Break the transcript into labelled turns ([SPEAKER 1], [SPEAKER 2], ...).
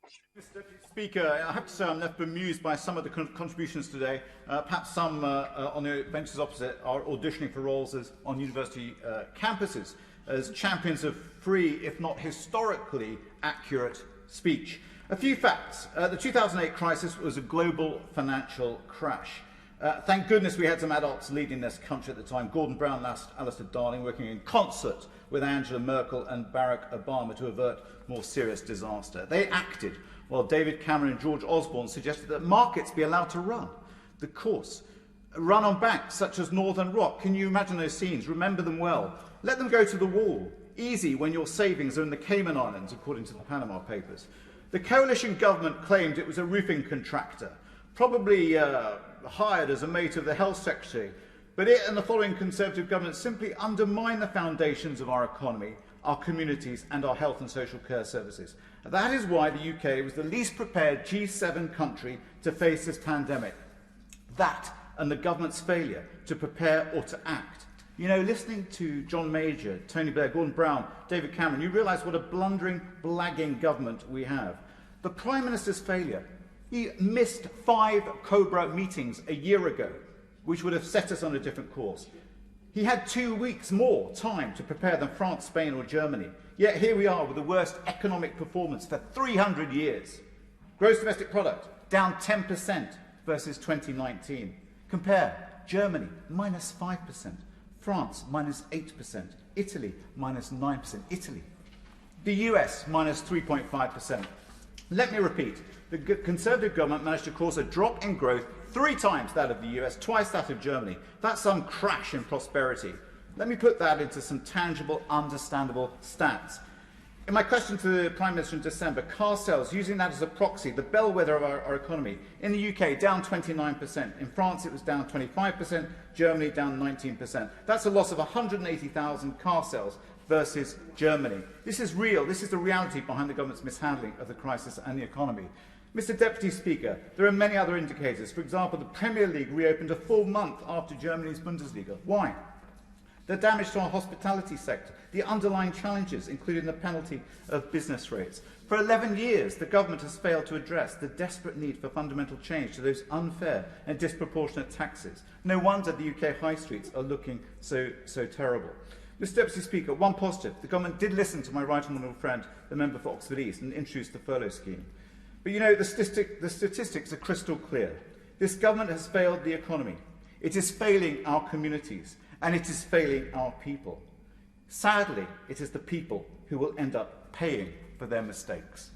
[SPEAKER 1] Mr. Deputy Speaker, I have to say I'm left bemused by some of the contributions today. Perhaps some on the benches opposite are auditioning for roles on university campuses as champions of free, if not historically accurate, speech. A few facts. The 2008 crisis was a global financial crash. Thank goodness we had some adults leading this country at the time. Gordon Brown and Alistair Darling working in concert with Angela Merkel and Barack Obama to avert more serious disaster. They acted while David Cameron and George Osborne suggested that markets be allowed to run the course. Run on banks such as Northern Rock. Can you imagine those scenes? Remember them well. Let them go to the wall. Easy when your savings are in the Cayman Islands, according to the Panama Papers. The coalition government claimed it was a roofing contractor, probably hired as a mate of the health secretary, but it and the following Conservative government simply undermine the foundations of our economy, our communities and our health and social care services. That is why the UK was the least prepared G7 country to face this pandemic. That and the government's failure to prepare or to act. You know, listening to John Major, Tony Blair, Gordon Brown, David Cameron, you realise what a blundering, blagging government we have. The Prime Minister's failure. He missed 5 Cobra meetings a year ago, which would have set us on a different course. He had 2 weeks more time to prepare than France, Spain or Germany. Yet here we are with the worst economic performance for 300 years. Gross domestic product down 10% versus 2019. Compare Germany minus 5%, France minus 8%, Italy minus 9%, Italy. The US minus 3.5%. Let me repeat, the Conservative government managed to cause a drop in growth 3 times that of the US, twice that of Germany. That's some crash in prosperity. Let me put that into some tangible, understandable stats. In my question to the Prime Minister in December, car sales, using that as a proxy, the bellwether of our economy, in the UK down 29%, in France it was down 25%, Germany down 19%. That's a loss of 180,000 car sales versus Germany. This is real, this is the reality behind the government's mishandling of the crisis and the economy. Mr. Deputy Speaker, there are many other indicators. For example, the Premier League reopened a full month after Germany's Bundesliga. Why? The damage to our hospitality sector, the underlying challenges, including the penalty of business rates. For 11 years, the government has failed to address the desperate need for fundamental change to those unfair and disproportionate taxes. No wonder the UK high streets are looking so terrible. Mr. Deputy Speaker, one positive. The government did listen to my right honourable friend, the member for Oxford East, and introduced the furlough scheme. But you know, the statistics are crystal clear. This government has failed the economy. It is failing our communities. And it is failing our people. Sadly, it is the people who will end up paying for their mistakes.